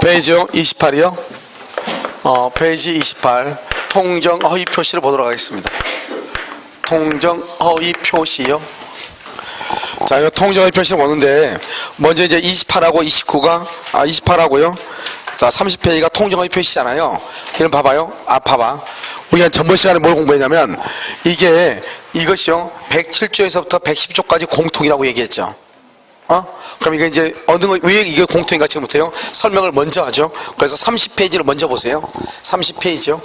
페이지요? 28이요? 페이지 28 통정 허위 표시를 보도록 하겠습니다. 통정 허위 표시요. 자, 이 통정 허위 표시를 보는데 먼저 이제 28하고 29가 28하고요. 자, 30페이지가 통정 허위 표시잖아요. 이건 봐봐요. 봐봐. 우리가 전번 시간에 뭘 공부했냐면 이것이요 107조에서부터 110조까지 공통이라고 얘기했죠. 그럼 이게 이제 왜 이게 공통인가 지금부터요? 설명을 먼저 하죠. 그래서 30페이지를 먼저 보세요. 30페이지요.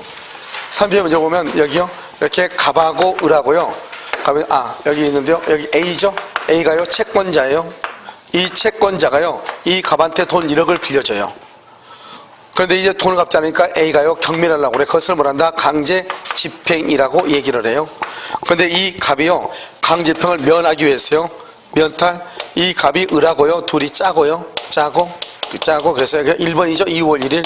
30페이지 먼저 보면 여기요. 이렇게 갑하고 을하고요. 여기 있는데요. 여기 A죠. A가요 채권자예요. 이 채권자가요 이 갑한테 돈 1억을 빌려줘요. 그런데 이제 돈을 갚지 않으니까 A가요 경밀하려고 그래. 그것을 뭐란다? 강제 집행이라고 얘기를 해요. 그런데 이 갑이요 강제 집행을 면하기 위해서요 면탈 이 갑이 을하고요 둘이 짜고 그래서 여기가 1번이죠 2월 1일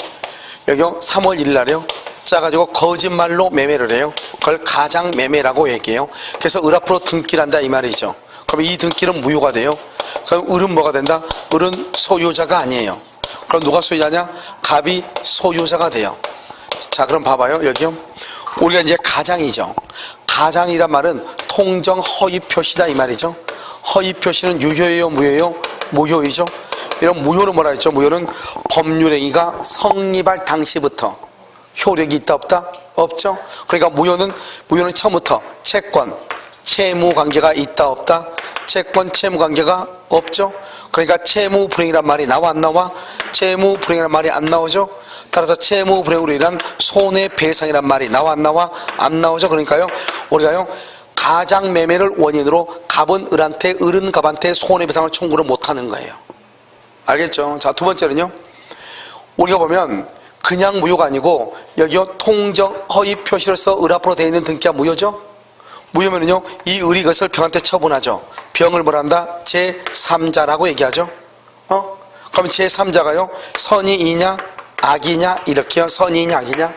여기요 3월 1일 날이요 짜가지고 거짓말로 매매를 해요. 그걸 가장 매매라고 얘기해요. 그래서 을 앞으로 등기를 한다 이 말이죠. 그럼 이 등기는 무효가 돼요. 그럼 을은 뭐가 된다? 을은 소유자가 아니에요. 그럼 누가 소유자냐? 갑이 소유자가 돼요. 자, 그럼 봐봐요 여기요 우리가 이제 가장이죠. 가장이란 말은 통정 허위 표시다 이 말이죠. 허위 표시는 유효예요 무효예요? 무효이죠. 이런 무효는 뭐라 했죠? 무효는 법률행위가 성립할 당시부터 효력이 있다 없다? 없죠. 그러니까 무효는 처음부터 채권 채무 관계가 있다 없다? 채권 채무 관계가 없죠. 그러니까 채무 불행이란 말이 나와 안 나와? 채무 불행이란 말이 안 나오죠. 따라서 채무 불행으로 인한 손해배상이란 말이 나와 안 나와? 안 나오죠. 그러니까요 우리가요 가장 매매를 원인으로 갑은 을한테 을은 갑한테 손해배상을 청구를 못하는 거예요. 알겠죠? 자, 두 번째는요 우리가 보면 그냥 무효가 아니고 여기요 통정 허위 표시로서 을 앞으로 되어 있는 등기가 무효죠. 무효면은요 이 을이 그것을 병한테 처분하죠. 병을 뭐란다? 제3자라고 얘기하죠. 그럼 제3자가요 선이이냐 악이냐 이렇게요. 선이냐 악이냐?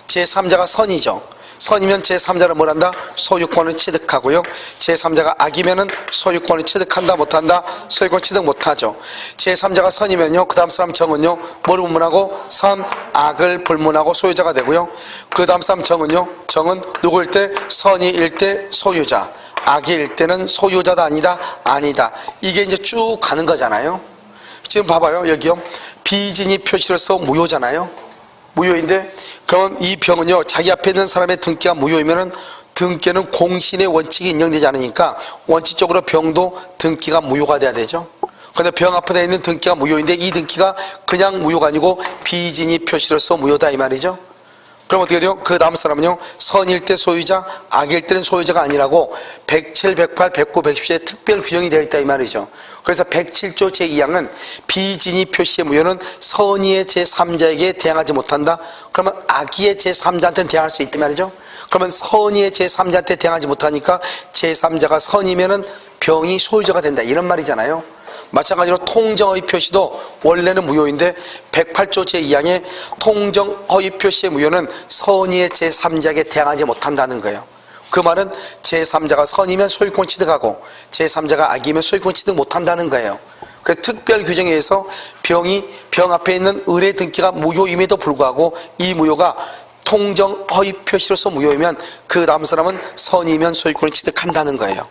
제3자가 선이죠. 선이면 제3자를 뭐란다? 소유권을 취득하고요. 제3자가 악이면은 소유권을 취득한다 못한다? 소유권 취득 못하죠. 제3자가 선이면요 그 다음 사람 정은요 뭐를 불문하고? 선, 악을 불문하고 소유자가 되고요. 그 다음 사람 정은요 정은 누구일 때? 선이일 때 소유자, 악일 때는 소유자다 아니다? 아니다. 이게 이제 쭉 가는 거잖아요. 지금 봐봐요 여기요 비진이 표시로서 무효잖아요. 무효인데 그럼 이 병은요 자기 앞에 있는 사람의 등기가 무효이면은 등기는 공신의 원칙이 인정되지 않으니까 원칙적으로 병도 등기가 무효가 돼야 되죠. 그런데 병 앞에 있는 등기가 무효인데 이 등기가 그냥 무효가 아니고 비진이 표시로서 무효다 이 말이죠. 그럼 어떻게 돼요? 그 다음 사람은요 선일 때 소유자, 악일 때는 소유자가 아니라고 107, 108, 109, 110조에 특별 규정이 되어 있다 이 말이죠. 그래서 107조 제2항은 비진이 표시의 무효는 선의의 제3자에게 대항하지 못한다. 그러면 악의의 제3자한테는 대항할 수 있단 말이죠. 그러면 선의의 제3자한테 대항하지 못하니까 제3자가 선이면은 병이 소유자가 된다 이런 말이잖아요. 마찬가지로 통정허위 표시도 원래는 무효인데 108조 제2항의 통정허위 표시의 무효는 선의의 제3자에게 대항하지 못한다는 거예요. 그 말은 제3자가 선이면 소유권 취득하고 제3자가 악이면 소유권 취득 못한다는 거예요. 그 특별 규정에 의해서 병 앞에 있는 을의 등기가 무효임에도 불구하고 이 무효가 통정허위 표시로서 무효이면 그 다음 사람은 선이면 소유권을 취득한다는 거예요.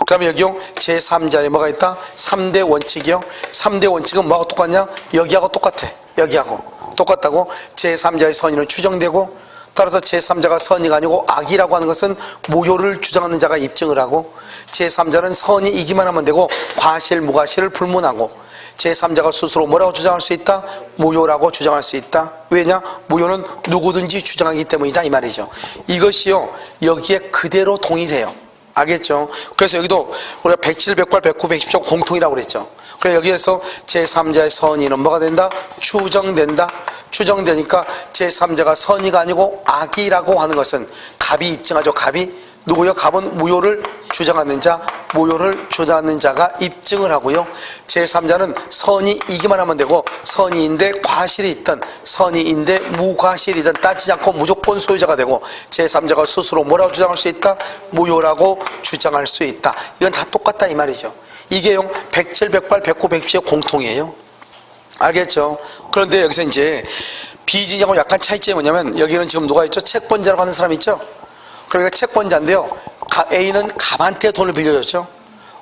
그러면 여기요 제3자에 뭐가 있다? 3대 원칙이요. 3대 원칙은 뭐하고 똑같냐? 여기하고 똑같아. 여기하고 똑같다고. 제3자의 선의는 추정되고 따라서 제3자가 선의가 아니고 악이라고 하는 것은 무효를 주장하는 자가 입증을 하고 제3자는 선의이기만 하면 되고 과실 무과실을 불문하고 제3자가 스스로 뭐라고 주장할 수 있다? 무효라고 주장할 수 있다. 왜냐? 무효는 누구든지 주장하기 때문이다 이 말이죠. 이것이요 여기에 그대로 동일해요. 알겠죠? 그래서 여기도 우리가 107, 108, 109, 110조 공통이라고 그랬죠. 그래서 여기에서 제3자의 선의는 뭐가 된다? 추정된다. 추정되니까 제3자가 선의가 아니고 악이라고 하는 것은 갑이 입증하죠. 갑이 누구요? 갑은 무효를 주장하는 자, 무효를 주장하는 자가 입증을 하고요. 제3자는 선의이기만 하면 되고 선의인데 과실이 있든 선의인데 무과실이든 따지지 않고 무조건 소유자가 되고 제3자가 스스로 뭐라고 주장할 수 있다? 무효라고 주장할 수 있다. 이건 다 똑같다 이 말이죠. 이게 107, 108, 109, 110의 공통이에요. 알겠죠? 그런데 여기서 이제 빚이냐고 약간 차이점이 뭐냐면 여기는 지금 누가 있죠? 채권자라고 하는 사람이 있죠? 그러니까 채권자인데요. A는 갑한테 돈을 빌려줬죠.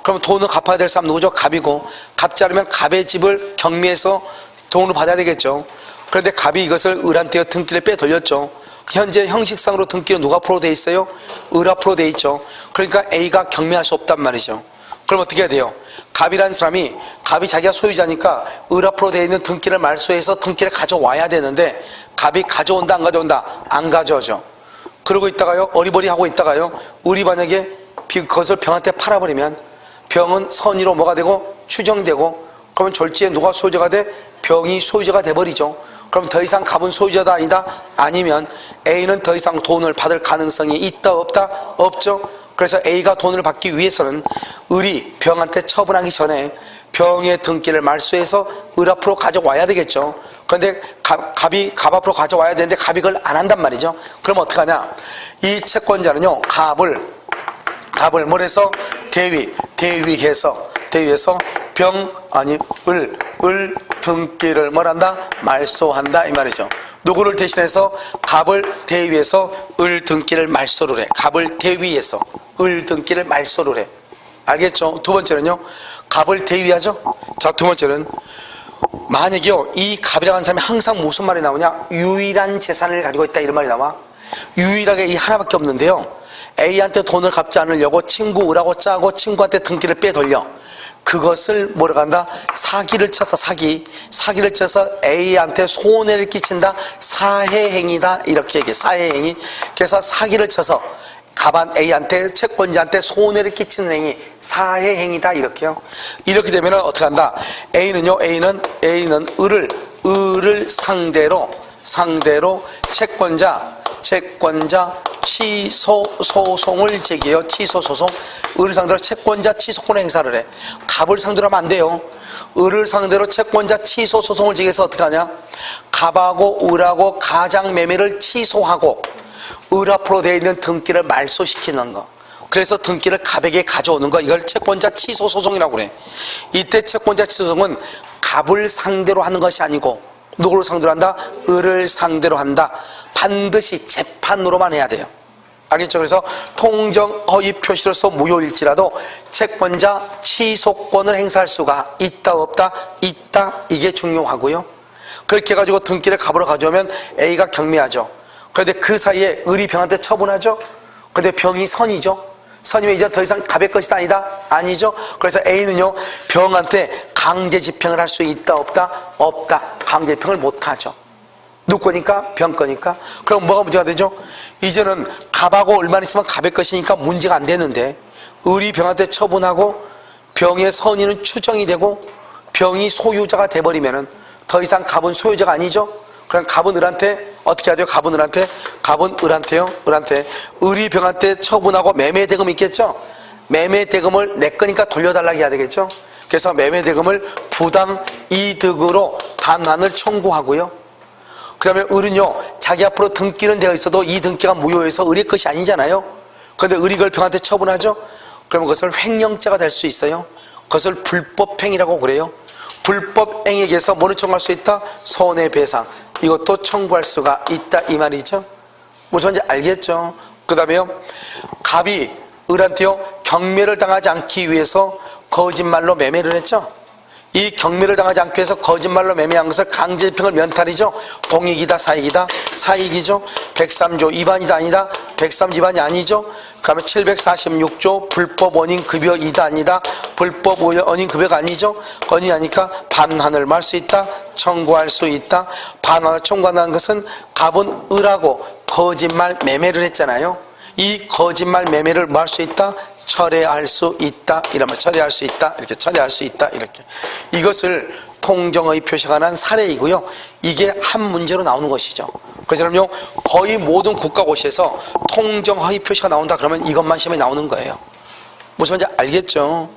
그럼 돈을 갚아야 될 사람 누구죠? 갑이고, 갚지 않으면 갑의 집을 경매해서 돈을 받아야 되겠죠. 그런데 갑이 이것을 을한테 등기를 빼돌렸죠. 현재 형식상으로 등기는 누가 앞으로 돼 있어요? 을 앞으로 돼 있죠. 그러니까 A가 경매할 수 없단 말이죠. 그럼 어떻게 해야 돼요? 갑이라는 사람이, 갑이 자기가 소유자니까 을 앞으로 돼 있는 등기를 말소해서 등기를 가져와야 되는데, 갑이 가져온다 안 가져온다? 안 가져오죠. 그러고 있다가요, 어리버리하고 있다가요, 을이 만약에 그것을 병한테 팔아버리면 병은 선의로 뭐가 되고 추정되고, 그러면 졸지에 누가 소유자가 돼? 병이 소유자가 돼버리죠. 그럼 더 이상 갑은 소유자다 아니다? 아니면 A는 더 이상 돈을 받을 가능성이 있다 없다? 없죠. 그래서 A가 돈을 받기 위해서는 을이 병한테 처분하기 전에 병의 등기를 말소해서 을 앞으로 가져와야 되겠죠. 그런데 갑이 갑 앞으로 가져와야 되는데 갑이 그걸 안 한단 말이죠. 그럼 어떡하냐? 이 채권자는요, 갑을 뭘 해서 대위해서 을 등기를 뭘 한다? 말소한다 이 말이죠. 누구를 대신해서 갑을 대위해서 을 등기를 말소를 해. 갑을 대위해서 을 등기를 말소를 해. 알겠죠? 두 번째는요, 갑을 대위하죠. 자, 두 번째는 만약에요, 이 갑이라고 하는 사람이 항상 무슨 말이 나오냐? 유일한 재산을 가지고 있다 이런 말이 나와. 유일하게 이 하나밖에 없는데요, A한테 돈을 갚지 않으려고 친구 을하고 짜고 친구한테 등기를 빼돌려. 그것을 뭐라고 한다? 사기를 쳐서 사기를 쳐서 A한테 손해를 끼친다. 사해행위다 이렇게 얘기해. 사해행위. 그래서 사기를 쳐서 갑한 A한테, 채권자한테 손해를 끼치는 행위, 사해행위다 이렇게요. 이렇게 되면 어떻게 한다? A는 을을 상대로 채권자 취소 소송을 제기해요. 취소 소송. 을을 상대로 채권자 취소권 행사를 해. 갑을 상대로 하면 안 돼요. 을을 상대로 채권자 취소 소송을 제기해서 어떻게 하냐? 갑하고 을하고 가장 매매를 취소하고 을 앞으로 되어 있는 등기를 말소시키는 거. 그래서 등기를 갑에게 가져오는 거. 이걸 채권자 취소 소송이라고 그래. 이때 채권자 취소 소송은 갑을 상대로 하는 것이 아니고 누구를 상대로 한다? 을을 상대로 한다. 반드시 재판으로만 해야 돼요. 알겠죠? 그래서 통정 허위 표시로서 무효일지라도 채권자 취소권을 행사할 수가 있다 없다? 있다. 이게 중요하고요. 그렇게 해가지고 등기를 갑으로 가져오면 A가 경매하죠. 그런데 그 사이에 을이 병한테 처분하죠. 그런데 병이 선이죠. 선이면 이제 더 이상 갑의 것이 아니다? 아니죠. 그래서 A는요, 병한테 강제 집행을 할 수 있다 없다? 없다. 강제 집행을 못하죠. 누구 거니까? 병 거니까. 그럼 뭐가 문제가 되죠? 이제는 갑하고 을만 있으면 갑의 것이니까 문제가 안 되는데, 을이 병한테 처분하고 병의 선의는 추정이 되고 병이 소유자가 돼버리면은 더 이상 갑은 소유자가 아니죠. 그럼 갑은 을한테 어떻게 해야 돼요? 갑은 을한테요. 을이 병한테 처분하고 매매대금 있겠죠? 매매대금을 내 거니까 돌려달라고 해야 되겠죠? 그래서 매매대금을 부당이득으로 반환을 청구하고요. 그 다음에 을은요, 자기 앞으로 등기는 되어 있어도 이 등기가 무효해서 을의 것이 아니잖아요. 그런데 을이 그걸 병한테 처분하죠? 그러면 그것을 횡령죄가 될 수 있어요. 그것을 불법행위라고 그래요. 불법행위에 의해서 뭐를 청구할 수 있다? 손해배상. 이것도 청구할 수가 있다 이 말이죠. 무슨 말인지 알겠죠? 그 다음에요, 갑이 을한테요, 경매를 당하지 않기 위해서 거짓말로 매매를 했죠. 이 경매를 당하지 않기 위해서 거짓말로 매매한 것을 강제집행을 면탈이죠. 공익이다 사익이다? 사익이죠. 103조 위반이다 아니다? 103 위반이 아니죠. 그 다음에 746조 불법 원인급여 이다 아니다? 불법 원인급여가 아니죠. 원인이 아니까 반환을 말 수 있다, 청구할 수 있다. 반환을 청구한다는 것은 갑은 을하고 거짓말 매매를 했잖아요. 이 거짓말 매매를 뭐 할 수 있다? 철회할 수 있다. 이러면 철회할 수 있다. 이렇게 철회할 수 있다. 이렇게. 이것을 통정의 표시가 난 사례이고요. 이게 한 문제로 나오는 것이죠. 그래서 여러분요, 거의 모든 국가고시에서 통정의 표시가 나온다 그러면 이것만 시험에 나오는 거예요. 무슨 말인지 알겠죠?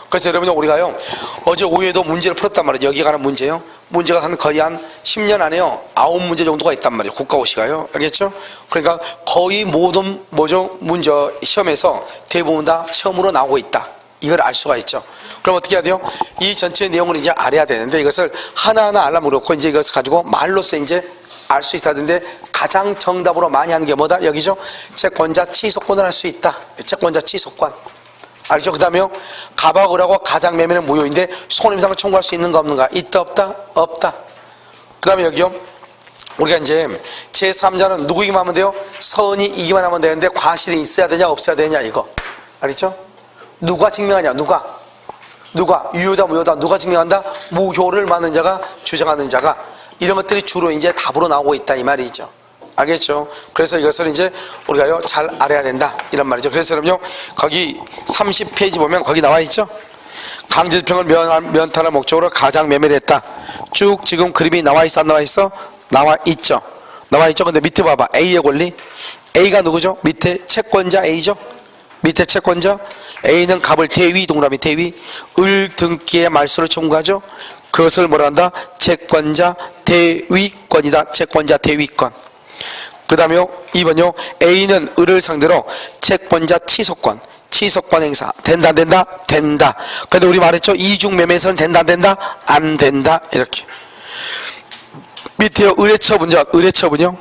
그래서 여러분요, 우리가요, 어제 오후에도 문제를 풀었단 말이에요. 여기 가는 문제요. 문제가 거의 한 10년 안에요, 9문제 정도가 있단 말이에요. 국가고시가요. 알겠죠? 그러니까 거의 모든 문제 시험에서 대부분 다 시험으로 나오고 있다. 이걸 알 수가 있죠. 그럼 어떻게 해야 돼요? 이 전체 내용을 이제 알아야 되는데 이것을 하나하나 알려면 그렇고 이제 이것을 가지고 말로써 이제 알 수 있어야 되는데 가장 정답으로 많이 하는 게 뭐다? 여기죠. 채권자 취소권을 할 수 있다. 채권자 취소권. 알죠? 그 다음에요. 갑하고 을하고 가장매매는 무효인데 손해배상을 청구할 수 있는가 없는가? 있다 없다? 없다. 그 다음에 여기요. 우리가 이제 제3자는 누구이기만 하면 돼요? 선이 이기만 하면 되는데 과실이 있어야 되냐 없어야 되냐 이거. 알겠죠? 누가 증명하냐? 누가? 유효다 무효다 누가 증명한다? 무효를 맞는 자가 주장하는 자가. 이런 것들이 주로 이제 답으로 나오고 있다 이 말이죠. 알겠죠? 그래서 이것을 이제 우리가요 잘 알아야 된다 이런 말이죠. 그래서 그럼요 거기 30페이지 보면 거기 나와 있죠. 강제집행을 면탈할 목적으로 가장매매를 했다. 쭉 지금 그림이 나와 있어 안 나와 있어? 나와 있죠. 나와 있죠. 근데 밑에 봐봐. A의 권리. A가 누구죠? 밑에 채권자 A죠. 밑에 채권자 A는 갑을 대위 동그라미 대위 을 등기의 말소를 청구하죠. 그것을 뭐라 한다? 채권자 대위권이다. 채권자 대위권. 그 다음에요 2번요 A는 을을 상대로 채권자 취소권 행사 된다 안 된다? 된다. 근데 우리 말했죠. 이중 매매에서는 된다 안 된다? 안 된다. 이렇게. 밑에요 을의 처분요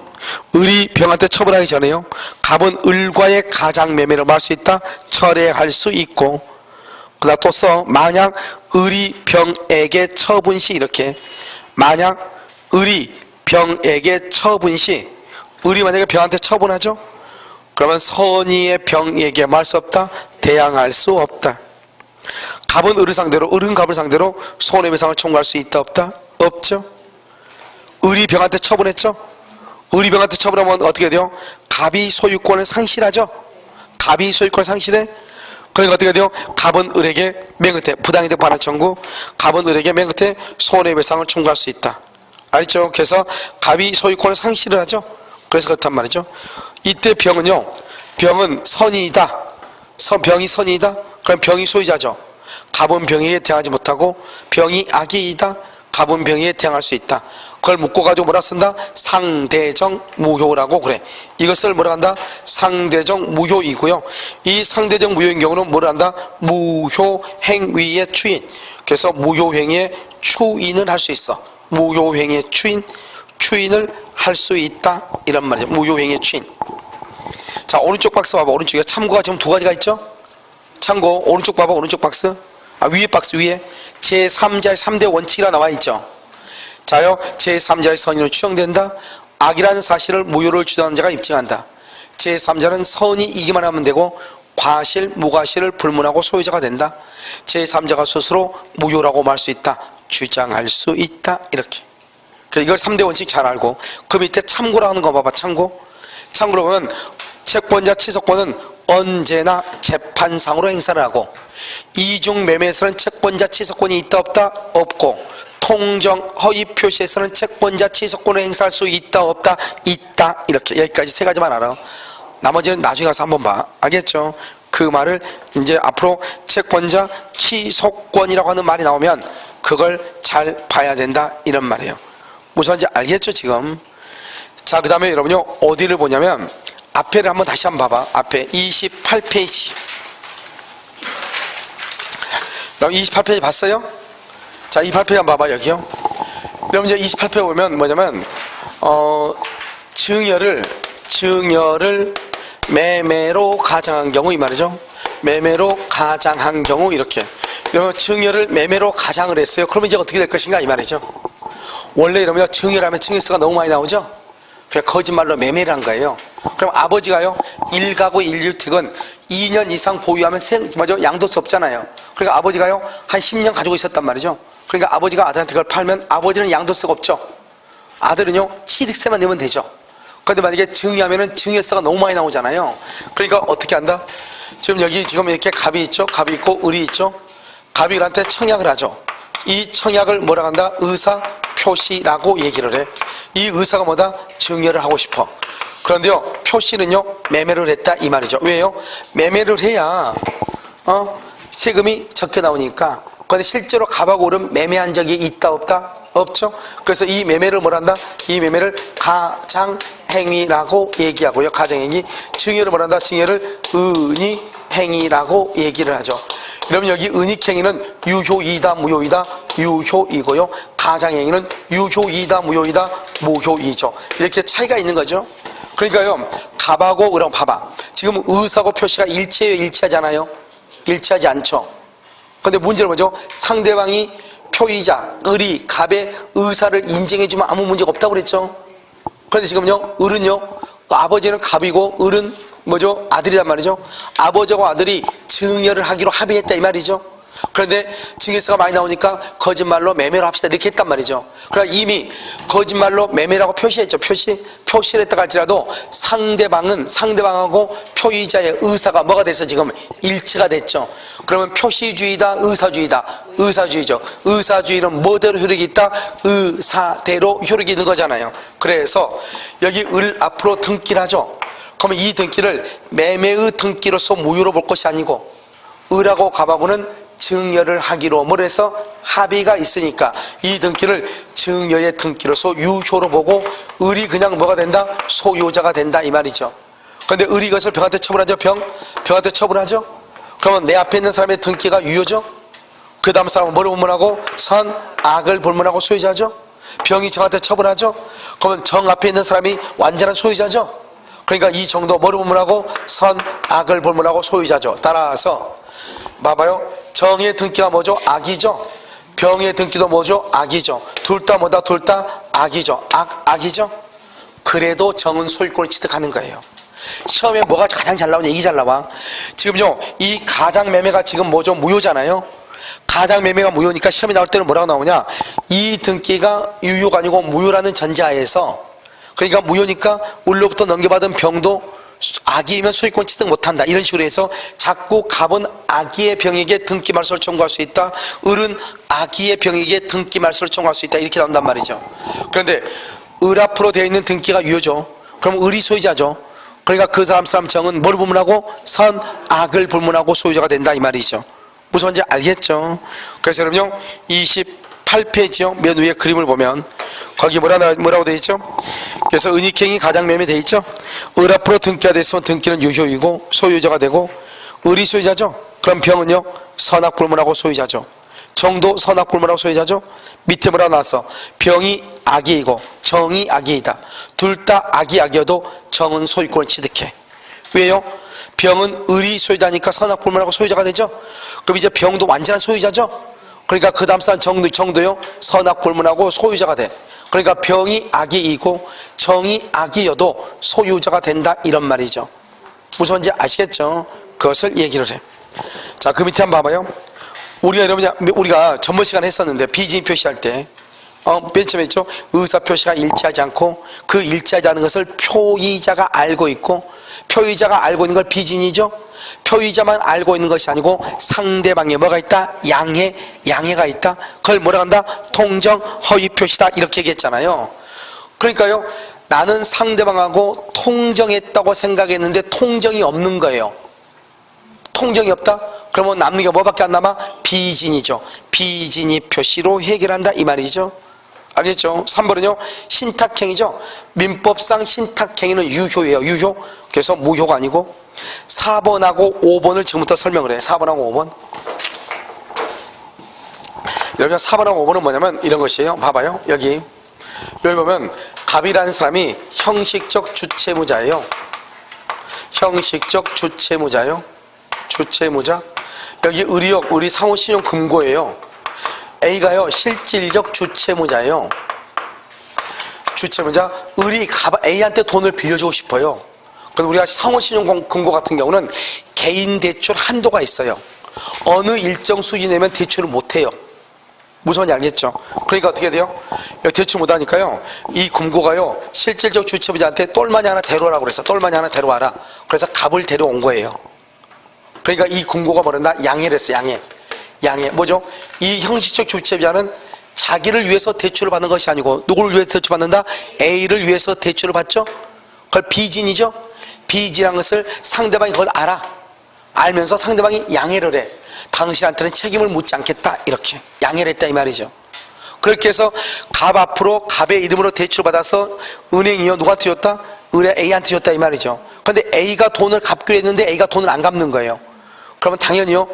을이 병한테 처분하기 전에요 갑은 을과의 가장 매매를 할 수 있다. 철회할 수 있고 그 다음 또 써. 만약 을이 병에게 처분 시 이렇게 만약 을이 병에게 처분 시 을이 만약에 병한테 처분하죠. 그러면 선의의 병에게 말 수 없다. 대항할 수 없다. 갑은 을을 상대로 을은 갑을 상대로 손해배상을 청구할 수 있다 없다? 없죠. 을이 병한테 처분했죠. 을이 병한테 처분하면 어떻게 돼요? 갑이 소유권을 상실하죠. 갑이 소유권을 상실해. 그러니까 어떻게 돼요? 갑은 을에게 맨 끝에 부당이득 반환 청구 갑은 을에게 맨 끝에 손해배상을 청구할 수 있다. 알죠? 그래서 갑이 소유권을 상실을 하죠. 그래서 그렇단 말이죠. 이때 병은요 병은 선이다. 병이 선이다. 그럼 병이 소유자죠. 갑은 병에게 대항하지 못하고 병이 악이다. 갑은 병에게 대항할 수 있다. 그걸 묶어가지고 뭐라 쓴다? 상대적 무효라고 그래. 이것을 뭐라 한다? 상대적 무효이고요. 이 상대적 무효인 경우는 뭐라 한다? 무효행위의 추인. 그래서 무효행위의 추인을 할 수 있어. 무효행위의 추인을 할 수 있다. 이런 말이죠. 무효행위의 추인. 자, 오른쪽 박스 봐봐. 오른쪽에 참고가 지금 두 가지가 있죠? 참고, 오른쪽 봐봐. 오른쪽 박스. 위에 박스 위에. 제3자의 3대 원칙이라 나와 있죠. 자요, 제3자의 선의로 추정된다. 악이라는 사실을 무효를 주장하는 자가 입증한다. 제3자는 선이 이기만 하면 되고 과실, 무과실을 불문하고 소유자가 된다. 제3자가 스스로 무효라고 말할 수 있다. 주장할 수 있다. 이렇게. 이걸 3대 원칙 잘 알고 그 밑에 참고로 하는 거 봐봐. 참고로 보면 채권자 취소권은 언제나 재판상으로 행사를 하고 이중 매매에서는 채권자 취소권이 있다 없다? 없고 통정 허위 표시에서는 채권자 취소권을 행사할 수 있다 없다? 있다. 이렇게 여기까지 세 가지만 알아. 나머지는 나중에 가서 한번 봐. 알겠죠? 그 말을 이제 앞으로 채권자 취소권이라고 하는 말이 나오면 그걸 잘 봐야 된다 이런 말이에요. 무슨 말인지 알겠죠 지금? 자, 그 다음에 여러분요 어디를 보냐면 앞에를 한번 다시 한번 봐봐. 앞에 28페이지. 여러분 28페이지 봤어요? 자, 28페이지 한번 봐봐. 여기요. 여러분 이제 28페이지 보면 뭐냐면 증여를 매매로 가장한 경우 이 말이죠. 매매로 가장한 경우 이렇게. 여러분 증여를 매매로 가장을 했어요. 그러면 이제 어떻게 될 것인가 이 말이죠. 원래 이러면 증여라면 증여세가 너무 많이 나오죠. 그냥 거짓말로 매매를 한 거예요. 그럼 아버지가요 1가구 1주택은 2년 이상 보유하면 양도세 없잖아요. 그러니까 아버지가요 한 10년 가지고 있었단 말이죠. 그러니까 아버지가 아들한테 그걸 팔면 아버지는 양도세가 없죠. 아들은요 취득세만 내면 되죠. 그런데 만약에 증여하면은 증여세가 너무 많이 나오잖아요. 그러니까 어떻게 한다? 지금 여기 지금 이렇게 갑이 있죠. 갑이 있고 을이 있죠. 갑이 을한테 청약을 하죠. 이 청약을 뭐라 한다? 의사 표시라고 얘기를 해. 이 의사가 뭐다? 증여를 하고 싶어. 그런데요 표시는요 매매를 했다 이 말이죠. 왜요? 매매를 해야 세금이 적게 나오니까. 그런데 실제로 갑하고 을은 매매한 적이 있다 없다? 없죠. 그래서 이 매매를 뭐란다? 이 매매를 가장행위라고 얘기하고요. 가장행위. 증여를 뭐란다? 증여를 은이행위라고 얘기를 하죠. 그러면 여기 은닉행위는 유효이다 무효이다? 유효이고요. 가장행위는 유효이다 무효이다? 무효이죠. 이렇게 차이가 있는 거죠. 그러니까요, 갑하고 을하고 봐봐. 지금 의사고 표시가 일치해요, 일치하잖아요? 일치하지 않죠. 근데 문제는 뭐죠? 상대방이 표의자, 을이 갑의 의사를 인정해주면 아무 문제가 없다고 그랬죠. 그런데 지금요, 을은요, 아버지는 갑이고 을은 뭐죠? 아들이란 말이죠. 아버지하고 아들이 증여를 하기로 합의했다 이 말이죠. 그런데 증여세가 많이 나오니까 거짓말로 매매를 합시다 이렇게 했단 말이죠. 그러니까 이미 거짓말로 매매라고 표시했죠. 표시를 했다고 할지라도 상대방하고 표의자의 의사가 뭐가 돼서 지금 일치가 됐죠. 그러면 표시주의다 의사주의다? 의사주의죠. 의사주의는 뭐대로 효력이 있다? 의사대로 효력이 있는 거잖아요. 그래서 여기 을 앞으로 등기를 하죠. 그러면 이 등기를 매매의 등기로서 무효로 볼 것이 아니고 을하고 갑하고는 증여를 하기로 뭘 해서 합의가 있으니까 이 등기를 증여의 등기로서 유효로 보고 을이 그냥 뭐가 된다? 소유자가 된다 이 말이죠. 그런데 을이 이것을 병한테 처분하죠. 병한테 처분하죠. 그러면 내 앞에 있는 사람의 등기가 유효죠. 그 다음 사람은 뭐를 불문하고? 선, 악을 불문하고 소유자죠. 병이 정한테 처분하죠. 그러면 정 앞에 있는 사람이 완전한 소유자죠. 그러니까 이 정도 뭐를 불문하고? 선, 악을 불문하고 소유자죠. 따라서 봐봐요. 정의 등기가 뭐죠? 악이죠. 병의 등기도 뭐죠? 악이죠. 둘 다 뭐다? 둘 다 악이죠. 악이죠. 그래도 정은 소유권을 취득하는 거예요. 시험에 뭐가 가장 잘 나오냐? 이게 잘 나와. 지금요, 이 가장매매가 지금 뭐죠? 무효잖아요. 가장매매가 무효니까 시험에 나올 때는 뭐라고 나오냐? 이 등기가 유효가 아니고 무효라는 전제하에서, 그러니까 무효니까 을로부터 넘겨받은 병도 악이면 소유권 취득 못한다 이런 식으로 해서 자꾸 갑은 악이의 병에게 등기 말소를 청구할 수 있다, 을은 악이의 병에게 등기 말소를 청구할 수 있다 이렇게 나온단 말이죠. 그런데 을 앞으로 되어 있는 등기가 유효죠. 그럼 을이 소유자죠. 그러니까 그 사람 정은 뭘 불문하고? 선, 악을 불문하고 소유자가 된다 이 말이죠. 무슨 말인지 알겠죠? 그래서 여러분요 28페이지요 맨 위에 그림을 보면 거기 뭐라고 되어 있죠? 그래서 은닉행위 가장매매 되어 있죠? 을 앞으로 등기가 됐으면 등기는 유효이고 소유자가 되고, 을이 소유자죠? 그럼 병은요 선악 불문하고 소유자죠. 정도 선악 불문하고 소유자죠? 밑에 뭐라고 나왔어? 병이 악이고 정이 악이다. 둘 다 악이어도 정은 소유권을 취득해. 왜요? 병은 을이 소유자니까 선악 불문하고 소유자가 되죠? 그럼 이제 병도 완전한 소유자죠? 그러니까 그 다음 사람 정도요 선악 불문하고 소유자가 돼. 그러니까 병이 악이고 정이 악이어도 소유자가 된다 이런 말이죠. 무슨 말인지 아시겠죠? 그것을 얘기를 해. 자, 그 밑에 한번 봐봐요. 우리가 전번 시간에 했었는데 비진이 표시할 때 맨 처음에 했죠. 의사 표시가 일치하지 않고 그 일치하지 않은 것을 표의자가 알고 있고, 표의자가 알고 있는 걸 비진이죠. 표의자만 알고 있는 것이 아니고 상대방에 뭐가 있다? 양해가 있다. 그걸 뭐라 한다? 통정 허위 표시다 이렇게 얘기했잖아요. 그러니까요 나는 상대방하고 통정했다고 생각했는데 통정이 없는 거예요. 통정이 없다? 그러면 남는 게 뭐밖에 안 남아? 비진이죠. 비진이 표시로 해결한다 이 말이죠. 알겠죠? 3번은요 신탁행위죠. 민법상 신탁행위는 유효예요. 유효. 그래서 무효가 아니고. 4번하고 5번을 지금부터 설명을 해요. 4번하고 5번. 여러분 4번하고 5번은 뭐냐면 이런 것이에요. 봐봐요. 여기 보면 갑이라는 사람이 형식적 주체무자예요. 형식적 주체무자요. 주체무자. 여기 을이 상호신용 금고예요. A가요 실질적 주체무자예요. 주체무자. 을이 A한테 돈을 빌려주고 싶어요. 그런데 우리가 상호신용 금고 같은 경우는 개인 대출 한도가 있어요. 어느 일정 수준이 되면 대출을 못해요. 무슨 말인지 알겠죠? 그러니까 어떻게 돼요? 대출 못하니까요 이 금고가요 실질적 주체무자한테 똘마니 하나 데려오라고 그래서 똘마니 하나 데려와라. 그래서 갑을 데려온 거예요. 그러니까 이 금고가 뭐랬나? 양해를 했어. 양해 뭐죠? 이 형식적 주체자는 자기를 위해서 대출을 받는 것이 아니고 누구를 위해서 대출 받는다? A를 위해서 대출을 받죠. 그걸 비진이죠. 비진한 것을 상대방이 그걸 알면서 상대방이 양해를 해. 당신한테는 책임을 묻지 않겠다 이렇게 양해를 했다 이 말이죠. 그렇게 해서 갑 앞으로 갑의 이름으로 대출을 받아서 은행이요 누구한테 줬다? A한테 줬다 이 말이죠. 그런데 A가 돈을 갚기로 했는데 A가 돈을 안 갚는 거예요. 그러면 당연히요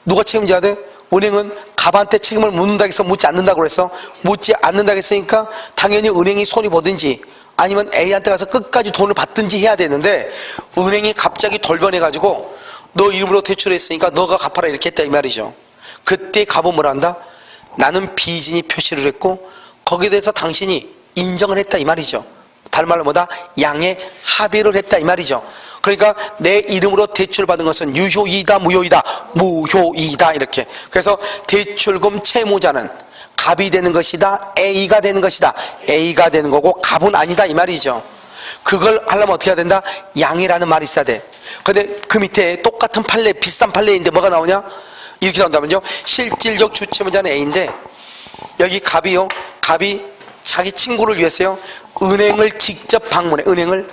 누가 책임져야 돼? 은행은 갑한테 책임을 묻는다고 해서 묻지 않는다고 그래서 묻지 않는다고 했으니까 당연히 은행이 손이 보든지 아니면 A한테 가서 끝까지 돈을 받든지 해야 되는데 은행이 갑자기 돌변해가지고 너 이름으로 대출했으니까 너가 갚아라 이렇게 했다 이 말이죠. 그때 갑은 뭘 한다? 나는 비진이 표시를 했고 거기에 대해서 당신이 인정을 했다 이 말이죠. 다른 말로 뭐다? 양의 합의를 했다 이 말이죠. 그러니까 내 이름으로 대출을 받은 것은 유효이다 무효이다? 무효이다 이렇게. 그래서 대출금 채무자는 갑이 되는 것이다 A가 되는 것이다 A가 되는 거고 갑은 아니다 이 말이죠. 그걸 하려면 어떻게 해야 된다? 양이라는 말이 있어야 돼. 근데 그 밑에 똑같은 판례 비슷한 판례인데 뭐가 나오냐? 이렇게 나온다면요, 실질적 주채무자는 A인데 여기 갑이요, 갑이 자기 친구를 위해서요 은행을 직접 방문해. 은행을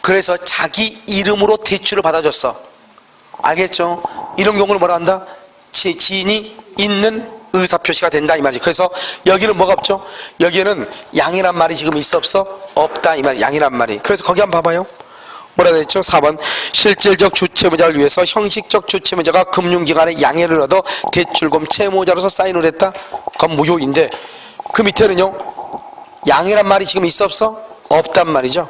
그래서 자기 이름으로 대출을 받아줬어. 알겠죠? 이런 경우는 뭐라 한다? 제 지인이 있는 의사표시가 된다 이 말이지. 그래서 여기는 뭐가 없죠? 여기에는 양이란 말이 지금 있어 없어? 없다 이 말이. 양이란 말이. 그래서 거기 한번 봐봐요. 뭐라 그랬죠? 4번 실질적 주채무자를 위해서 형식적 주채무자가 금융기관에 양해를 얻어 대출금 채무자로서 사인을 했다? 그건 무효인데 그 밑에는요 양이란 말이 지금 있어 없어? 없단 말이죠.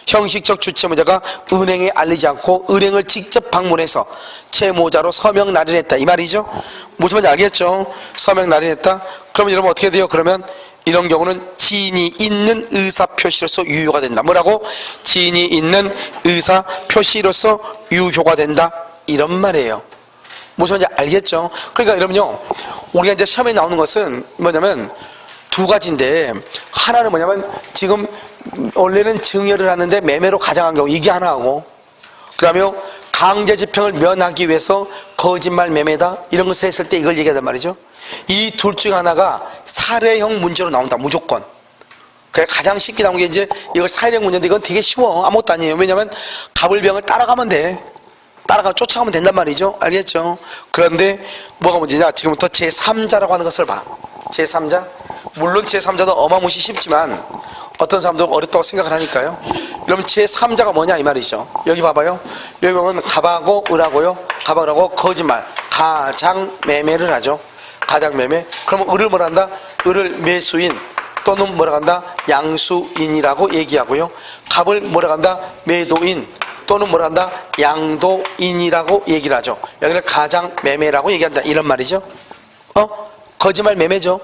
형식적 주채무자가 은행에 알리지 않고 은행을 직접 방문해서 채무자로 서명 날인했다 이 말이죠. 무슨 말인지 알겠죠? 서명 날인했다. 그러면 여러분 어떻게 돼요? 그러면 이런 경우는 지인이 있는 의사표시로서 유효가 된다. 뭐라고? 지인이 있는 의사표시로서 유효가 된다 이런 말이에요. 무슨 말인지 알겠죠? 그러니까 여러분요 우리가 이제 시험에 나오는 것은 뭐냐면 두 가지인데 하나는 뭐냐면 지금 원래는 증여를 하는데 매매로 가장한 경우 이게 하나하고 그 다음에 강제집행을 면하기 위해서 거짓말 매매다 이런 것을 했을 때 이걸 얘기하단 말이죠. 이 둘 중 하나가 살해형 문제로 나온다 무조건. 그래 가장 쉽게 나온 게 이제 이걸 살해형 문제인데 이건 되게 쉬워. 아무것도 아니에요. 왜냐면 갑을병을 따라가면 돼. 따라가 쫓아가면 된단 말이죠. 알겠죠? 그런데 뭐가 문제냐? 지금부터 제3자라고 하는 것을 봐. 제3자? 물론 제3자도 어마무시 쉽지만 어떤 사람도 어렵다고 생각을 하니까요. 그럼 제3자가 뭐냐 이 말이죠. 여기 봐봐요. 여기 보면 갑하고 을하고요. 갑하고 을하고 거짓말 가장매매를 하죠. 가장매매. 그러면 을을 뭐라 한다? 을을 매수인 또는 뭐라 한다? 양수인이라고 얘기하고요. 갑을 뭐라 한다? 매도인 또는 뭐라 한다? 양도인이라고 얘기를 하죠. 여기를 가장매매라고 얘기한다 이런 말이죠. 거짓말 매매죠.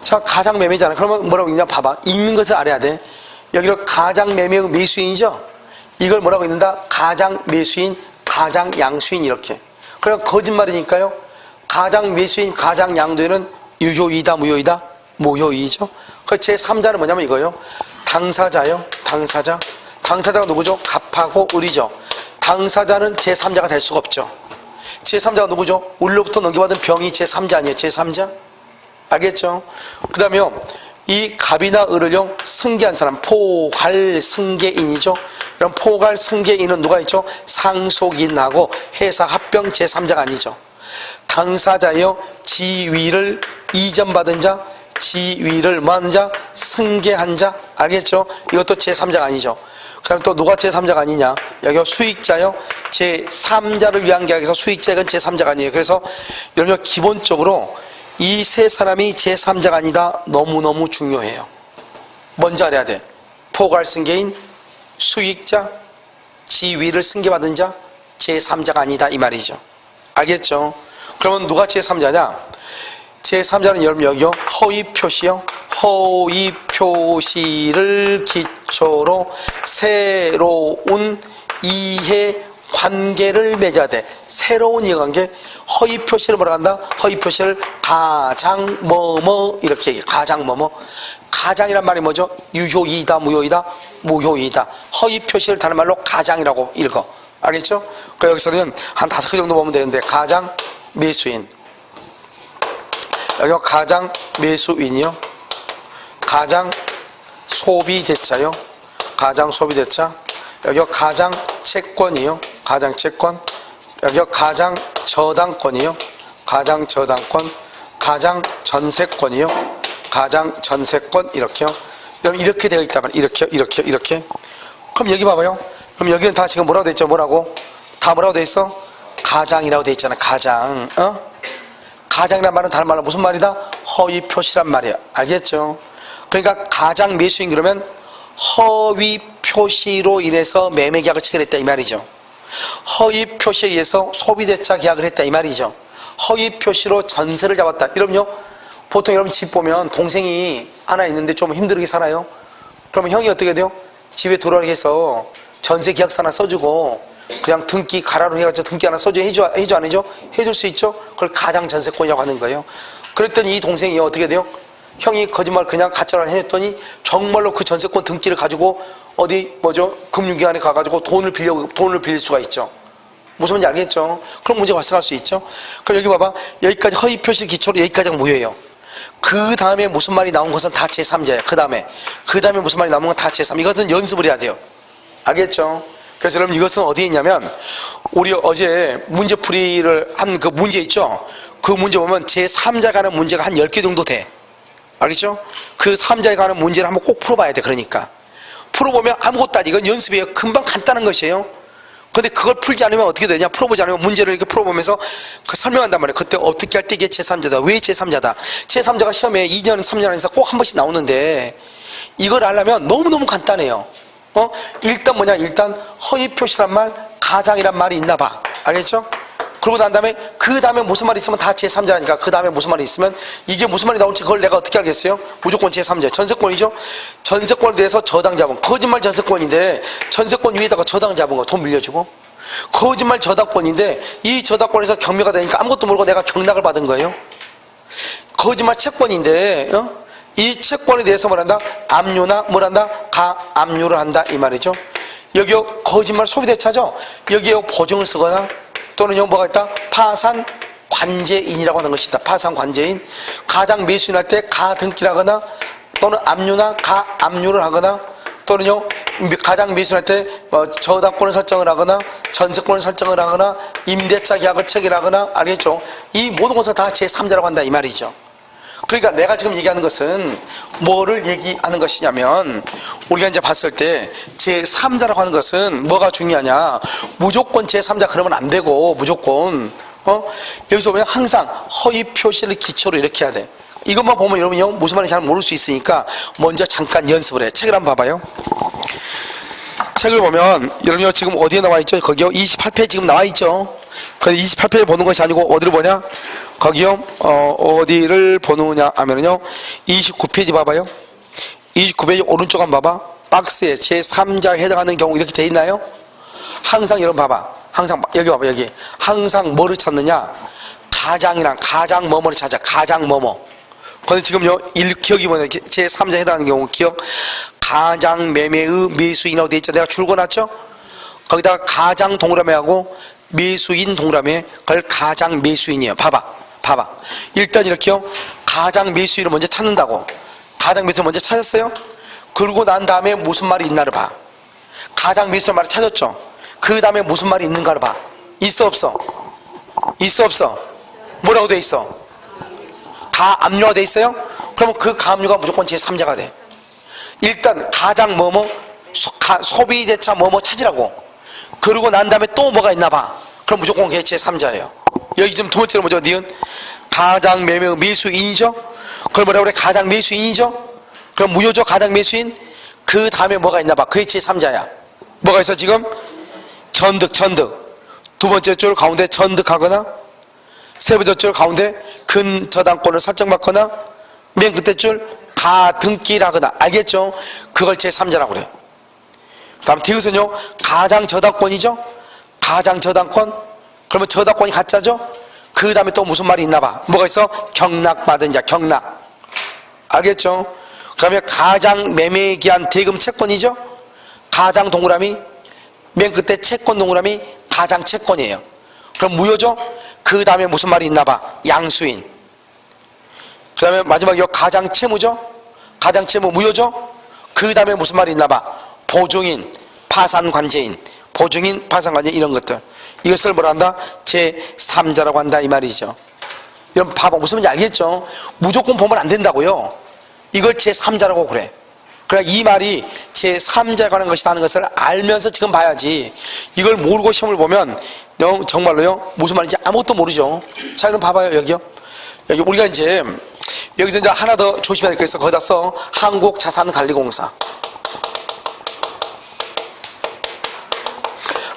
자, 가장매매잖아. 그러면 뭐라고 읽냐? 봐봐. 읽는 것을 알아야 돼. 여기를 가장매매 매수인이죠? 이걸 뭐라고 읽는다? 가장매수인, 가장양수인 이렇게. 그럼 거짓말이니까요. 가장매수인, 가장양도인은 유효이다, 무효이다? 무효이죠. 그 제3자는 뭐냐면 이거요. 당사자요. 당사자. 당사자가 누구죠? 갑하고 을이죠. 당사자는 제3자가 될 수가 없죠. 제3자가 누구죠? 을로부터 넘겨받은 병이 제3자 아니에요? 제3자? 알겠죠? 그 다음에 이 갑이나 을을요 승계한 사람 포괄 승계인이죠. 그럼 포괄 승계인은 누가 있죠? 상속인하고 회사 합병 제3자가 아니죠. 당사자요 지위를 이전받은 자, 지위를 뭐한 자, 승계한 자. 알겠죠? 이것도 제3자가 아니죠. 그 다음에 또 누가 제3자가 아니냐? 여기 수익자요 제3자를 위한 계약에서 수익자 이건 제3자가 아니에요. 그래서 여러분 기본적으로 이 세 사람이 제3자가 아니다 너무너무 중요해요. 먼저 알아야 돼. 포괄승계인, 수익자, 지위를 승계받은 자, 제3자가 아니다 이 말이죠. 알겠죠? 그러면 누가 제3자냐? 제3자는 여러분 여기요 허위표시요. 허위표시를 기초로 새로운 이해관계를 맺어야 돼. 새로운 이해관계. 허위표시를 뭐라 한다? 허위표시를 가장 뭐뭐 이렇게 얘기해. 가장 뭐뭐. 가장이란 말이 뭐죠? 유효이다 무효이다? 무효이다. 허위표시를 다른 말로 가장이라고 읽어. 알겠죠? 그 여기서는 한 5개 정도 보면 되는데 가장 매수인, 여기 가장 매수인이요, 가장 소비대차요, 가장 소비대차, 여기 가장 채권이요, 가장 채권, 여기 가장 저당권이요, 가장 저당권, 가장 전세권이요, 가장 전세권 이렇게요. 여러분 이렇게 되어 있다면 이렇게. 그럼 여기 봐봐요. 그럼 여기는 다 지금 뭐라고 돼 있죠? 뭐라고? 다 뭐라고 돼 있어? 가장이라고 돼 있잖아. 가장. 가장이란 말은 다른 말로 무슨 말이다? 허위 표시란 말이야. 알겠죠? 그러니까 가장 매수인 그러면 허위 표시로 인해서 매매 계약을 체결했다 이 말이죠. 허위 표시에 의해서 소비대차 계약을 했다 이 말이죠. 허위 표시로 전세를 잡았다. 여러분요, 보통 여러분 집 보면 동생이 하나 있는데 좀 힘들게 살아요. 그러면 형이 어떻게 돼요? 집에 돌아오게 해서 전세 계약서 하나 써주고 그냥 등기 가라로 해가지고 등기 하나 써줘. 해줘 안 해줘? 해줄 수 있죠. 그걸 가장 전세권이라고 하는 거예요. 그랬더니 이 동생이 어떻게 돼요? 형이 거짓말 그냥 가짜로 해줬더니 정말로 그 전세권 등기를 가지고 어디 금융기관에 가가지고 돈을 빌릴 수가 있죠. 무슨 말인지 알겠죠? 그런 문제가 발생할 수 있죠. 그럼 여기 봐봐. 여기까지 허위 표시 기초로 여기까지가 무효예요. 그 다음에 무슨 말이 나온 것은 다 제3자예요. 그 다음에 무슨 말이 나온 건 다 제3. 이것은 연습을 해야 돼요. 알겠죠? 그래서 여러분 이것은 어디에 있냐면 우리 어제 문제풀이를 한 그 문제 있죠? 그 문제 보면 제3자에 관한 문제가 한 10개 정도 돼. 알겠죠? 그 3자에 관한 문제를 한번 꼭 풀어봐야 돼. 그러니까 풀어보면 아무것도 아니, 이건 연습이에요. 금방 간단한 것이에요. 근데 그걸 풀지 않으면 어떻게 되냐? 풀어보지 않으면 문제를 이렇게 풀어보면서 설명한단 말이에요. 그때 어떻게 할 때 이게 제3자다. 왜 제3자다? 제3자가 시험에 2년, 3년 안에서 꼭 한 번씩 나오는데 이걸 알려면 너무너무 간단해요. 일단 뭐냐? 일단 허위 표시란 말, 가장이란 말이 있나 봐. 알겠죠? 그러고 난 다음에 그 다음에 무슨 말이 있으면 다 제3자라니까 그 다음에 무슨 말이 있으면 이게 무슨 말이 나올지 그걸 내가 어떻게 알겠어요? 무조건 제3자. 전세권이죠? 전세권에 대해서 저당 잡은 거짓말 전세권인데 전세권 위에다가 저당 잡은 거 돈 빌려주고 거짓말 저당권인데 이 저당권에서 경매가 되니까 아무것도 모르고 내가 경락을 받은 거예요. 거짓말 채권인데 이 채권에 대해서 뭐란다? 압류나 뭐란다? 가압류를 한다 이 말이죠. 여기요 거짓말 소비대차죠? 여기에 보증을 쓰거나 또는 뭐가 있다? 파산 관제인이라고 하는 것이 있다. 파산 관제인. 가장 매수인할 때 가등기를 또는 압류나 가압류를 하거나 또는요 가장 매수인할 때 저당권을 설정을 하거나 전세권을 설정을 하거나 임대차 계약을 체결하거나 알겠죠? 이 모든 것을 다 제3자라고 한다 이 말이죠. 그러니까 내가 지금 얘기하는 것은 뭐를 얘기하는 것이냐면 우리가 이제 봤을 때 제3자라고 하는 것은 뭐가 중요하냐? 무조건 제3자 그러면 안 되고 무조건 여기서 보면 항상 허위 표시를 기초로 이렇게 해야 돼. 이것만 보면 여러분요 무슨 말인지 잘 모를 수 있으니까 먼저 잠깐 연습을 해. 책을 한번 봐봐요. 책을 보면 여러분요 지금 어디에 나와 있죠? 거기요 28페이지 지금 나와 있죠. 근데 28페이지 보는 것이 아니고 어디를 보냐? 거기요 어디를 보느냐 하면은요 29페이지 봐봐요. 29페이지 오른쪽 한번 봐봐. 박스에 제3자에 해당하는 경우 이렇게 돼 있나요? 항상 여러분 봐봐. 항상 여기 봐봐. 여기 항상 뭐를 찾느냐? 가장이랑 가장 뭐뭐를 찾아. 가장 뭐뭐. 근데 지금요 기억이 뭐냐? 제3자에 해당하는 경우 기억 가장 매매의 매수인이라고 돼 있죠. 내가 줄거놨죠? 거기다가 가장 동그라미하고 매수인 동그라미 그걸 가장 매수인이에요. 봐봐. 일단 이렇게요. 가장 매수인을 먼저 찾는다고. 가장 매수인을 먼저 찾았어요. 그러고 난 다음에 무슨 말이 있나를 봐. 가장 매수인 말을 찾았죠. 그 다음에 무슨 말이 있는가를 봐. 있어 없어? 있어 없어? 뭐라고 돼 있어? 가압류가 돼 있어요? 그러면 그 가압류가 무조건 제3자가 돼. 일단 가장 뭐뭐 소비대차 뭐뭐 찾으라고. 그러고 난 다음에 또 뭐가 있나 봐. 그럼 무조건 그게 제3자예요. 여기 지금 두 번째로 뭐죠? 니은 가장 매매 매수인이죠? 그걸 뭐라고 그래? 가장 매수인이죠? 그럼 무효죠? 가장 매수인? 그 다음에 뭐가 있나 봐. 그게 제3자야. 뭐가 있어 지금? 전득. 두 번째 줄 가운데 전득하거나 세 번째 줄 가운데 근저당권을 설정받거나 맨 끝에 줄 가등기를 하거나 알겠죠? 그걸 제3자라고 그래요. 그 다음 디귿은요 가장 저당권이죠? 가장 저당권 그러면 저당권이 가짜죠? 그 다음에 또 무슨 말이 있나 봐. 뭐가 있어? 경락받은 자 경락 알겠죠? 그 다음에 가장 매매에 기한 대금 채권이죠? 가장 동그라미 맨 끝에 채권 동그라미 가장 채권이에요. 그럼 무효죠? 그 다음에 무슨 말이 있나 봐. 양수인 그 다음에 마지막에 가장 채무죠? 가장 채무 무효죠? 그 다음에 무슨 말이 있나 봐. 보증인, 파산관제인, 보증인, 파산관제인 이런 것들 이것을 뭐라 한다? 제3자라고 한다 이 말이죠. 여러분 봐봐 무슨 말인지 알겠죠? 무조건 보면 안 된다고요. 이걸 제3자라고 그래. 그러니까 이 말이 제3자에 관한 것이다 하는 것을 알면서 지금 봐야지 이걸 모르고 시험을 보면 정말로요 무슨 말인지 아무것도 모르죠. 자 그럼 봐봐요. 여기요. 여기 우리가 이제 여기서 이제 하나 더 조심해야 될 게 있어. 거기다 써. 한국자산관리공사.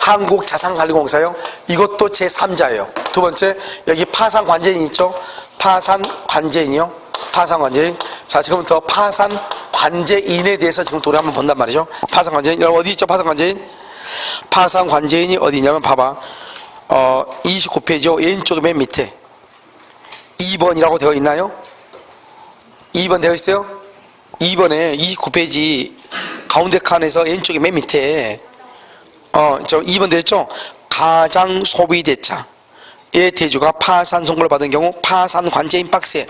한국자산관리공사요. 이것도 제3자예요. 두 번째 여기 파산관제인 있죠. 파산관제인이요. 파산관제인. 자 지금부터 파산관제인에 대해서 지금 우리 한번 본단 말이죠. 파산관제인 여러분 어디 있죠? 파산관제인. 파산관제인이 어디 있냐면 봐봐. 29페이지 왼쪽 맨 밑에 2번이라고 되어 있나요? 2번 되어 있어요? 2번에 29페이지 가운데 칸에서 왼쪽에 맨 밑에 저 2번 되어 있죠? 가장소비대차의 대주가 파산 선고를 받은 경우 파산관제인 박스에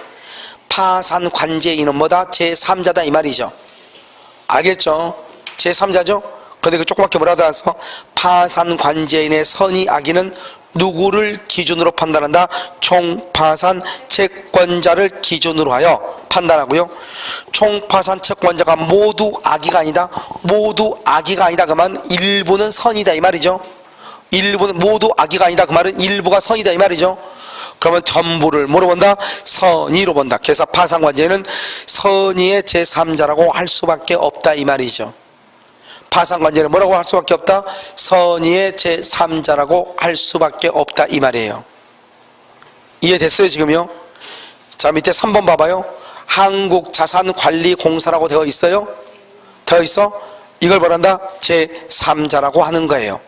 파산관제인은 뭐다? 제3자다 이 말이죠. 알겠죠? 제3자죠? 근데 그 조그맣게 뭐라도 해서 파산관제인의 선의 악의는 누구를 기준으로 판단한다? 총파산 채권자를 기준으로 하여 판단하고요. 총파산 채권자가 모두 악의가 아니다. 모두 악의가 아니다. 그 말은 일부는 선이다 이 말이죠. 일부는 모두 악의가 아니다. 그 말은 일부가 선이다 이 말이죠. 그러면 전부를 뭐로 본다? 선의로 본다. 그래서 파산관제인은 선의의 제3자라고 할 수밖에 없다 이 말이죠. 파산관제는 뭐라고 할 수밖에 없다? 선의의 제3자라고 할 수밖에 없다 이 말이에요. 이해됐어요 지금요? 자 밑에 3번 봐봐요. 한국자산관리공사라고 되어 있어요? 되어 있어? 이걸 뭐란다? 제3자라고 하는 거예요.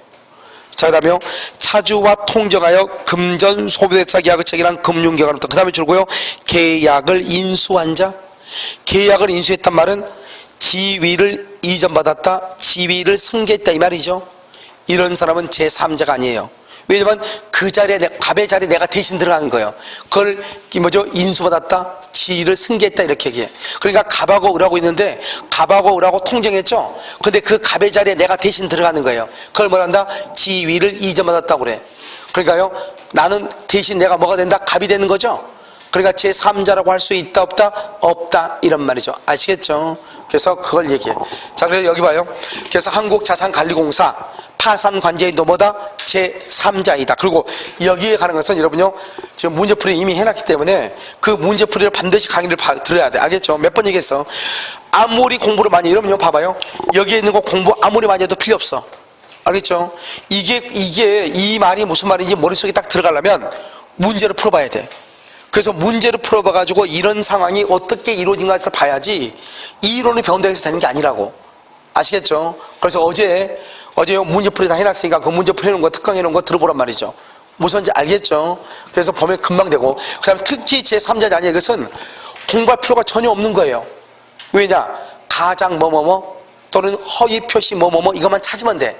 자 그 다음에요. 차주와 통정하여 금전소비대차 계약을 체결한 금융기관으로부터 그 다음에 줄고요. 계약을 인수한 자. 계약을 인수했단 말은 지위를 이전받았다, 지위를 승계했다 이 말이죠. 이런 사람은 제3자가 아니에요. 왜냐면 그 자리에 갑의 자리에 내가 대신 들어간 거예요. 그걸 뭐죠? 인수받았다, 지위를 승계했다 이렇게 얘기해. 그러니까 갑하고 을하고 있는데 갑하고 을하고 통정했죠. 근데 그 갑의 자리에 내가 대신 들어가는 거예요. 그걸 뭐란다? 지위를 이전받았다고 그래. 그러니까요 나는 대신 내가 뭐가 된다? 갑이 되는 거죠. 그러니까 제3자라고 할 수 있다 없다? 없다 이런 말이죠. 아시겠죠? 그래서 그걸 얘기해. 자 그래서 여기 봐요. 그래서 한국자산관리공사 파산관제인도 뭐다? 제3자이다. 그리고 여기에 가는 것은 여러분요 지금 문제풀이 이미 해놨기 때문에 그 문제풀이를 반드시 강의를 들어야 돼. 알겠죠? 몇 번 얘기했어. 아무리 공부를 많이 여러분요 봐봐요. 여기에 있는 거 공부 아무리 많이 해도 필요 없어. 알겠죠? 이게 이 말이 무슨 말인지 머릿속에 딱 들어가려면 문제를 풀어봐야 돼. 그래서 문제를 풀어봐가지고 이런 상황이 어떻게 이루어진가를 봐야지 이론을 배운다고 해서 되는 게 아니라고. 아시겠죠? 그래서 어제 문제풀이 다 해놨으니까 그 문제 풀어놓은 거 특강해놓은 거 들어보란 말이죠. 무슨지 알겠죠? 그래서 보면 금방 되고. 그 다음에 특히 제3자 자녀 이것은 공부할 필요가 전혀 없는 거예요. 왜냐? 가장 뭐뭐뭐 또는 허위 표시 뭐뭐뭐 이것만 찾으면 돼.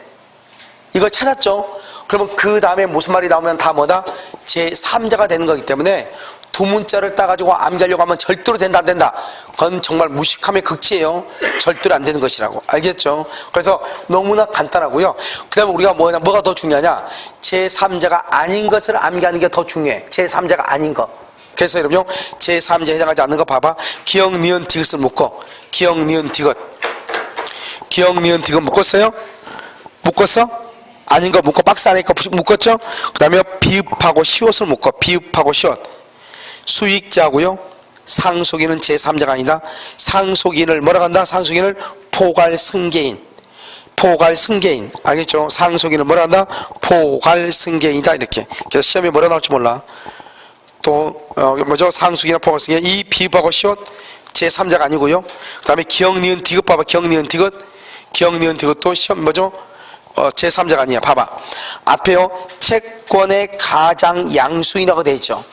이걸 찾았죠? 그러면 그 다음에 무슨 말이 나오면 다 뭐다? 제3자가 되는 거기 때문에 두 문자를 따가지고 암기하려고 하면 절대로 된다 안 된다. 그건 정말 무식함의 극치예요. 절대로 안 되는 것이라고. 알겠죠? 그래서 너무나 간단하고요. 그 다음에 우리가 뭐가 더 중요하냐? 제3자가 아닌 것을 암기하는 게 더 중요해. 제3자가 아닌 거. 그래서 여러분요 제3자에 해당하지 않는 거 봐봐. 기억, 니은, 디귿을 묶어. 기억, 니은, 디귿. 기억, 니은, 디귿 묶었어요? 묶었어? 아닌 거 묶어. 박스 안에 거 묶었죠? 그 다음에 비읍하고 시옷을 묶어. 비읍하고 시옷. 수익자고요. 상속인은 제3자가 아니다. 상속인을 뭐라고 한다? 상속인을 포괄승계인. 포괄승계인. 알겠죠? 상속인을 뭐라고 한다? 포괄승계인이다. 이렇게. 그래서 시험에 뭐라 나올지 몰라. 또 뭐죠? 상속인이나 포괄승계인. 이 비읍하고 시옷 제3자가 아니고요. 그 다음에 기억, 니은, 디귿 봐봐. 기억, 니은, 디귿. 기억, 니은, 디귿도 시험 뭐죠? 제3자가 아니야. 봐봐. 앞에요. 채권의 가장 양수인이라고 되어 있죠.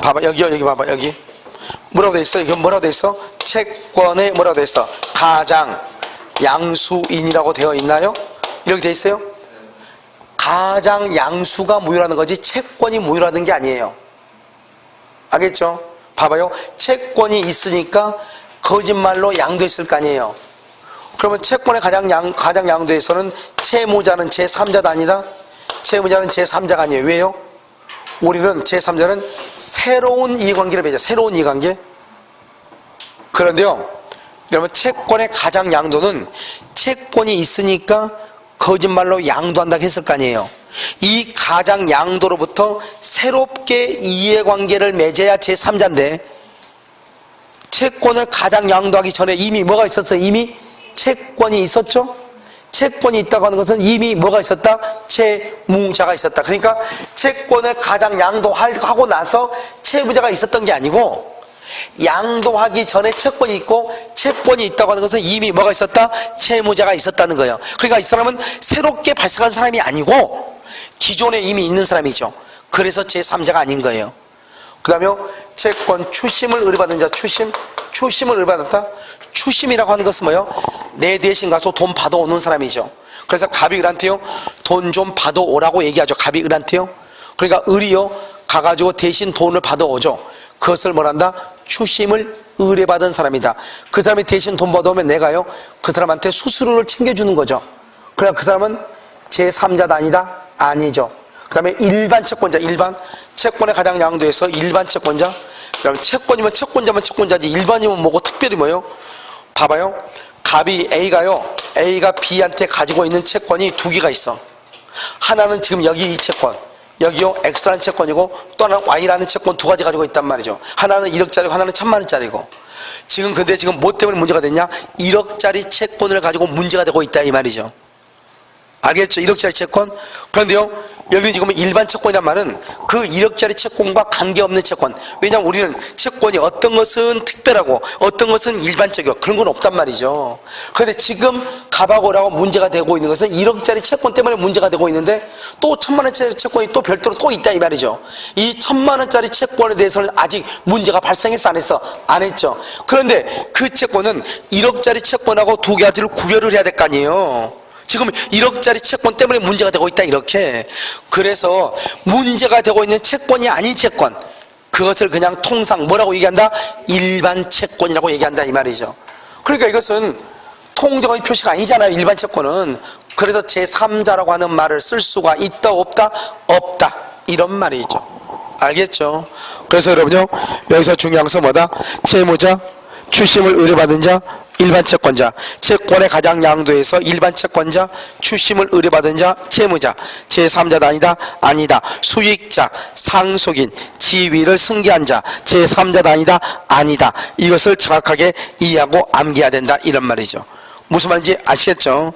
봐봐. 여기 봐봐. 여기. 뭐라고 되어 있어? 이거 뭐라고 되어 있어? 채권의 뭐라고 되어 있어? 가장 양수인이라고 되어 있나요? 이렇게 되어 있어요? 가장 양수가 무효라는 거지 채권이 무효라는 게 아니에요. 알겠죠? 봐봐요. 채권이 있으니까 거짓말로 양도했을 거 아니에요. 그러면 채권의 가장 양도에서는 채무자는 제3자도 아니다. 채무자는 제3자가 아니에요. 왜요? 우리는 제3자는 새로운 이해관계를 맺죠. 새로운 이해관계. 그런데요 여러분 채권의 가장 양도는 채권이 있으니까 거짓말로 양도한다고 했을 거 아니에요. 이 가장 양도로부터 새롭게 이해관계를 맺어야 제3자인데 채권을 가장 양도하기 전에 이미 뭐가 있었어요? 이미 채권이 있었죠? 채권이 있다고 하는 것은 이미 뭐가 있었다? 채무자가 있었다. 그러니까 채권을 가장 양도하고 나서 채무자가 있었던 게 아니고 양도하기 전에 채권이 있고 채권이 있다고 하는 것은 이미 뭐가 있었다? 채무자가 있었다는 거예요. 그러니까 이 사람은 새롭게 발생한 사람이 아니고 기존에 이미 있는 사람이죠. 그래서 제3자가 아닌 거예요. 그 다음에 채권 추심을 의뢰받은 자, 추심을 의뢰받았다. 추심이라고 하는 것은 뭐예요? 내 대신 가서 돈 받아오는 사람이죠. 그래서 갑이 을한테요, 돈 좀 받아오라고 얘기하죠. 갑이 을한테요. 그러니까 을이요, 가가지고 대신 돈을 받아오죠. 그것을 뭐란다? 추심을 의뢰받은 사람이다. 그 사람이 대신 돈 받아오면 내가요, 그 사람한테 수수료를 챙겨주는 거죠. 그러니까 그 사람은 제3자다 아니다? 아니죠. 그 다음에 일반 채권자, 일반 채권에 가장 양도해서 일반 채권자. 그럼 채권이면 채권자면 채권자지 일반이면 뭐고 특별히 뭐예요? 봐봐요. 갑이 A가 B한테 가지고 있는 채권이 두 개가 있어. 하나는 지금 여기 이 채권, 여기요 X라는 채권이고 또 하나는 Y라는 채권 두 가지 가지고 있단 말이죠. 하나는 1억짜리고 하나는 1000만원짜리고. 근데 지금 뭐 때문에 문제가 됐냐? 1억짜리 채권을 가지고 문제가 되고 있다 이 말이죠. 알겠죠? 1억짜리 채권. 그런데요, 여기는 지금 일반 채권이란 말은 그 1억짜리 채권과 관계없는 채권. 왜냐하면 우리는 채권이 어떤 것은 특별하고 어떤 것은 일반적이고 그런 건 없단 말이죠. 그런데 지금 갑하고라고 문제가 되고 있는 것은 1억짜리 채권 때문에 문제가 되고 있는데 또 1000만원짜리 채권이 또 별도로 또 있다 이 말이죠. 이 1000만원짜리 채권에 대해서는 아직 문제가 발생했어 안 했어? 안 했죠. 그런데 그 채권은 1억짜리 채권하고 두 가지를 구별을 해야 될 거 아니에요. 지금 1억짜리 채권 때문에 문제가 되고 있다 이렇게. 그래서 문제가 되고 있는 채권이 아닌 채권, 그것을 그냥 통상 뭐라고 얘기한다? 일반 채권이라고 얘기한다 이 말이죠. 그러니까 이것은 통정의 표시가 아니잖아요, 일반 채권은. 그래서 제3자라고 하는 말을 쓸 수가 있다 없다? 없다 이런 말이죠. 알겠죠? 그래서 여러분요, 여기서 중요한 것은 뭐다? 채무자, 추심을 의뢰받은 자, 일반 채권자. 채권에 가장 양도해서 일반 채권자, 추심을 의뢰받은 자, 채무자. 제3자다 아니다? 아니다. 수익자, 상속인, 지위를 승계한 자. 제3자다 아니다? 아니다. 이것을 정확하게 이해하고 암기해야 된다 이런 말이죠. 무슨 말인지 아시겠죠?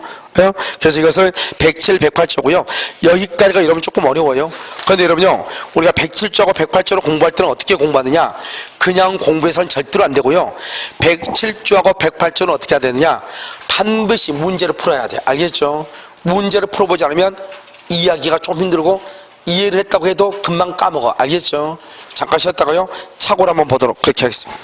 그래서 이것을 107, 108조고요. 여기까지가 여러분 조금 어려워요. 그런데 여러분요, 우리가 107조하고 108조를 공부할 때는 어떻게 공부하느냐? 그냥 공부해서는 절대로 안 되고요. 107조하고 108조는 어떻게 해야 되느냐? 반드시 문제를 풀어야 돼. 알겠죠? 문제를 풀어보지 않으면 이해하기가 좀 힘들고 이해를 했다고 해도 금방 까먹어. 알겠죠? 잠깐 쉬었다가요, 착오를 한번 보도록 그렇게 하겠습니다.